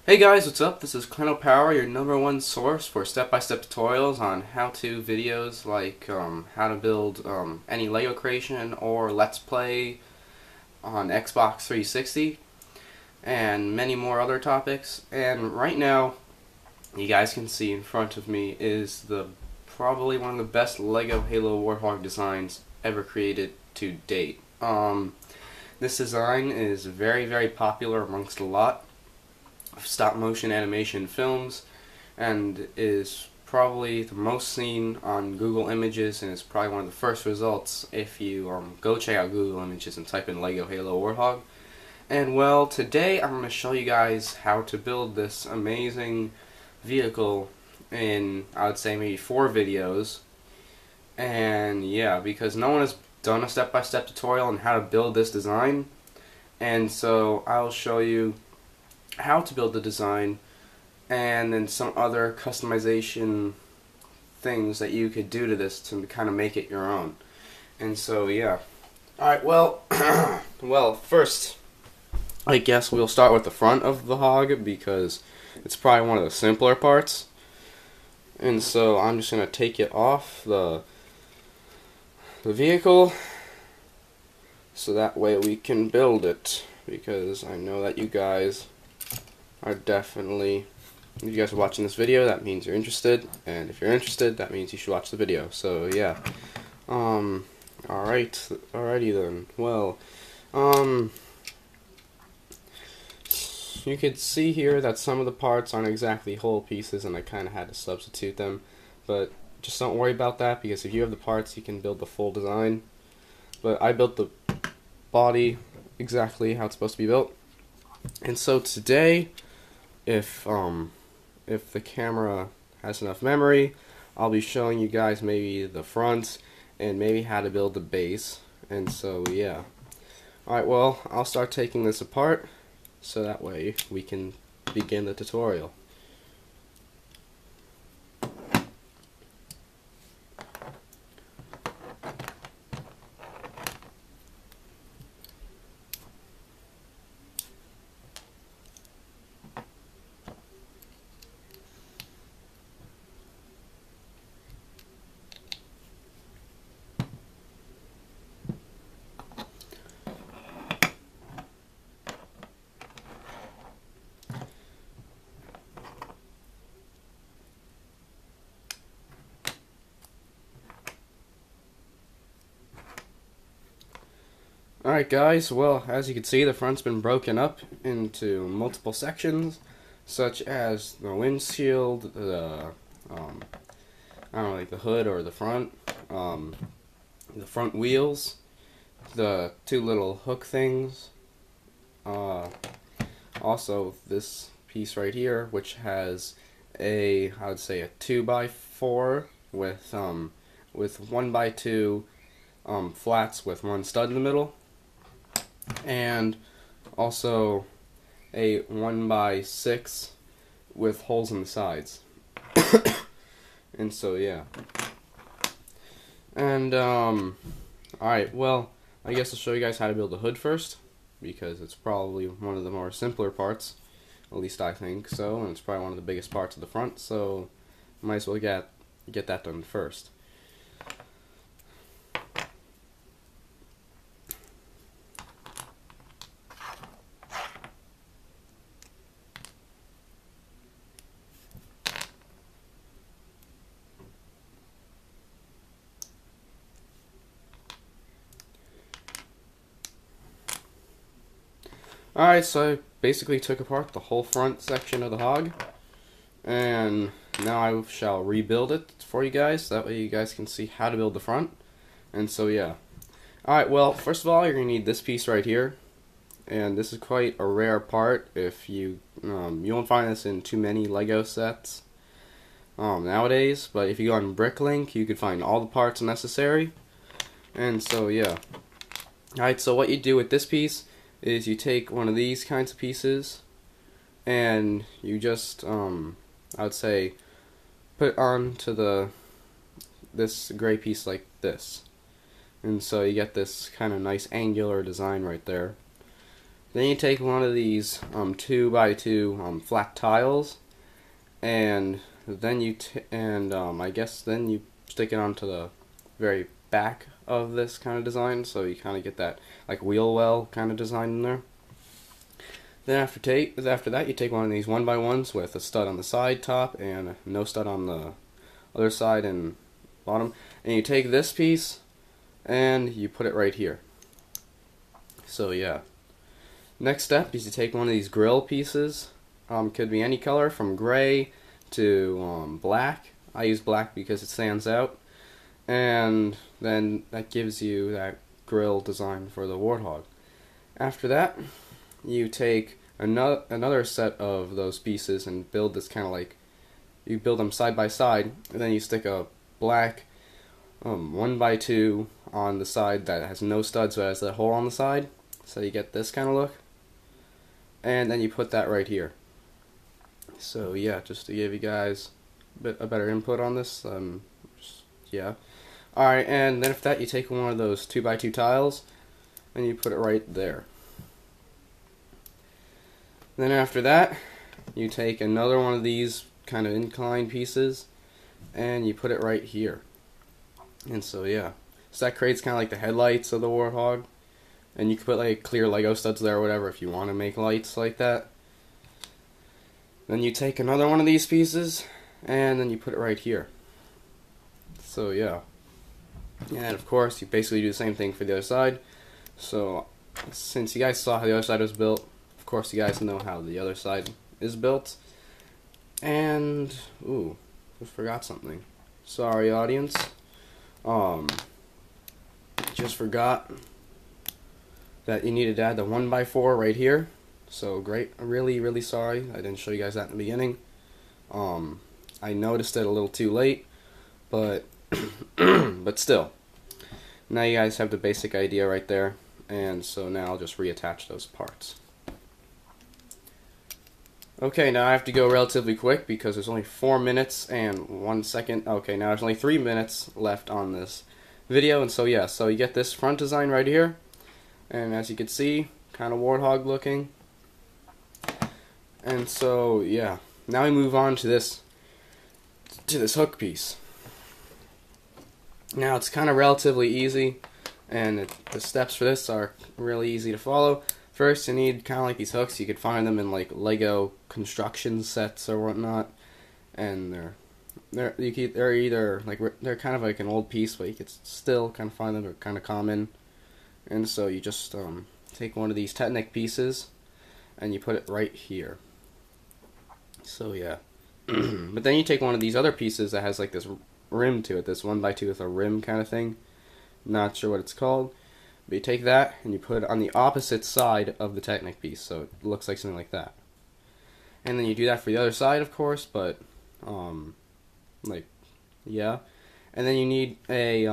Hey guys, what's up? This is KlanOpower, your #1 source for step-by-step tutorials on how-to videos like how to build any Lego creation or Let's Play on Xbox 360 and many more other topics. And right now, you guys can see in front of me is probably one of the best Lego Halo Warthog designs ever created to date. This design is very popular amongst a lot stop motion animation films and is probably the most seen on Google Images, and is probably one of the first results if you go check out Google Images and type in Lego Halo Warthog. And well, today I'm going to show you guys how to build this amazing vehicle in, I would say, maybe 4 videos. And yeah, because no one has done a step-by-step tutorial on how to build this design, and so I'll show you how to build the design and then some other customization things that you could do to this to kind of make it your own. And so yeah, alright, well first I guess we'll start with the front of the hog because it's probably one of the simpler parts. And so I'm just gonna take it off the vehicle so that way we can build it, because I know that you guys are definitely, if you guys are watching this video, that means you're interested, and if you're interested, that means you should watch the video. So yeah, alrighty then. Well, you can see here that some of the parts aren't exactly whole pieces, and I kind of had to substitute them, but just don't worry about that, because if you have the parts, you can build the full design. But I built the body exactly how it's supposed to be built. And so today, if the camera has enough memory, I'll be showing you guys maybe the front and maybe how to build the base. And so yeah, alright, well, I'll start taking this apart so that way we can begin the tutorial. Alright guys, well, as you can see, the front's been broken up into multiple sections, such as the windshield, the I don't know, like the hood or the front wheels, the 2 little hook things, also this piece right here, which has I would say a 2x4 with 1x2 flats with 1 stud in the middle, and also a 1x6 with holes in the sides. And so yeah, and alright, well, I guess I'll show you guys how to build the hood first, because it's probably one of the more simpler parts, at least I think so, and it's probably one of the biggest parts of the front, so might as well get that done first. Alright, so I basically took apart the whole front section of the hog, and now I shall rebuild it for you guys, that way you guys can see how to build the front. And so yeah. Alright, well, first of all, you're going to need this piece right here, and this is quite a rare part. If you won't find this in too many Lego sets nowadays, but if you go on Bricklink, you could find all the parts necessary. And so yeah. Alright, so what you do with this piece is you take one of these kinds of pieces and you just I would say put it onto this gray piece like this, and so you get this kind of nice angular design right there. Then you take one of these 2x2 flat tiles, and then I guess then you stick it onto the very back of this kind of design, so you kind of get that like wheel well kind of design in there. Then after that, you take one of these 1x1s with a stud on the side top and no stud on the other side and bottom, and you take this piece and you put it right here. So yeah. Next step is you take one of these grill pieces. Could be any color from gray to black. I use black because it stands out, and then that gives you that grill design for the Warthog. After that, you take another set of those pieces and build this kind of like, you build them side by side, and then you stick a black 1x2 on the side that has no studs, so it has a hole on the side, so you get this kind of look. And then you put that right here. So yeah, just to give you guys a better input on this, yeah. Alright, and then after that, you take one of those 2x2 tiles and you put it right there. Then after that, you take another one of these kind of inclined pieces and you put it right here. And so yeah, so that creates kind of like the headlights of the Warthog, and you can put like clear Lego studs there or whatever if you want to make lights like that. Then you take another one of these pieces and then you put it right here. So yeah, and of course you basically do the same thing for the other side. So since you guys saw how the other side was built, of course you guys know how the other side is built. And ooh, I forgot something. Sorry, audience. Just forgot that you needed to add the 1x4 right here. So great. Really sorry I didn't show you guys that in the beginning. I noticed it a little too late, but but still, now you guys have the basic idea right there. And so now I'll just reattach those parts. Okay, now I have to go relatively quick because there's only 4 minutes and 1 second. Okay, now there's only 3 minutes left on this video, and so yeah, so you get this front design right here, and as you can see, kind of Warthog looking. And so yeah, now we move on to this hook piece. Now it's kind of relatively easy, and the steps for this are really easy to follow. First, you need kind of like these hooks. You could find them in like Lego construction sets or whatnot, and they're either like they're kind of like an old piece, but you could still kind of find them. They're kind of common, and so you just take one of these Technic pieces and you put it right here. So yeah, but then you take one of these other pieces that has like this rim to it, this 1x2 with a rim kind of thing. Not sure what it's called. But you take that and you put it on the opposite side of the Technic piece, so it looks like something like that. And then you do that for the other side, of course, but like yeah. And then you need a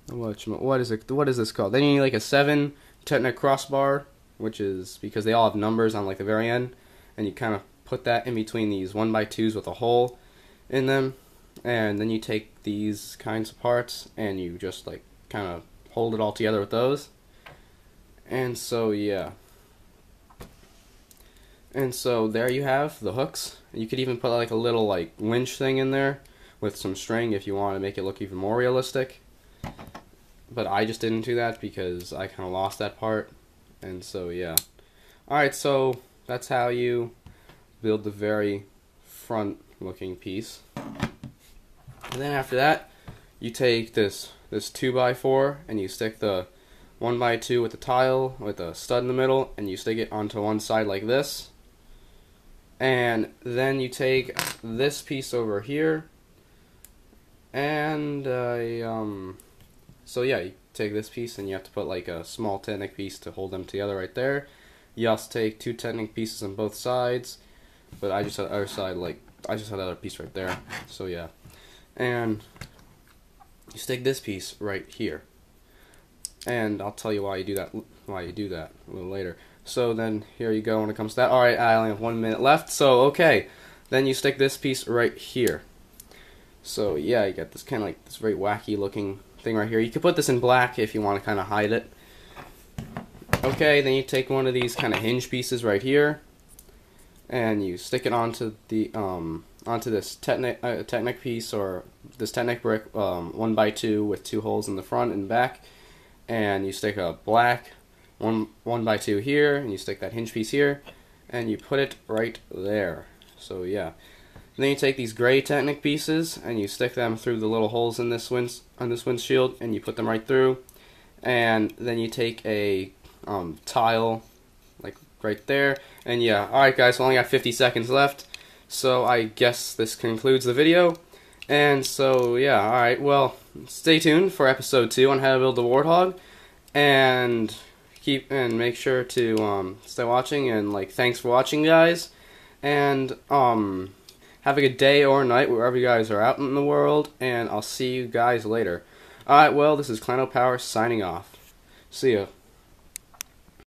what is this called? Then you need like a 7 Technic crossbar, which is because they all have numbers on like the very end, and you kind of put that in between these 1x2s with a hole in them, and then you take these kinds of parts and you just like kind of hold it all together with those. And so yeah, and so there you have the hooks. You could even put like a little like winch thing in there with some string if you want to make it look even more realistic, but I just didn't do that because I kind of lost that part. And so yeah, alright, so that's how you build the very front looking piece. And then after that, you take this 2x4 and you stick the 1x2 with the tile with a stud in the middle, and you stick it onto one side like this. And then you take this piece over here, and so yeah, you take this piece and you have to put like a small Technic piece to hold them together right there. You also take 2 Technic pieces on both sides, but I just had the other side, like I just had the other piece right there. So yeah, and you stick this piece right here, and I'll tell you why you do that a little later. So then here you go when it comes to that. Alright, I only have 1 minute left, so okay, then you stick this piece right here. So yeah, you got this kind of like this very wacky looking thing right here. You could put this in black if you want to kind of hide it. Okay, then you take one of these kind of hinge pieces right here, and you stick it onto the onto this Technic piece, or this Technic brick, 1x2 with 2 holes in the front and back, and you stick a black 1x2 here, and you stick that hinge piece here, and you put it right there. So yeah. Then you take these gray Technic pieces and you stick them through the little holes in this windshield, and you put them right through. And then you take a tile, like right there. And yeah, alright guys, we only got 50 seconds left, so I guess this concludes the video. And so yeah, alright, well, stay tuned for episode 2 on how to build the Warthog, and make sure to stay watching, and like, thanks for watching guys, and have a good day or night wherever you guys are out in the world, and I'll see you guys later. Alright, well, this is KlanOpower signing off. See ya.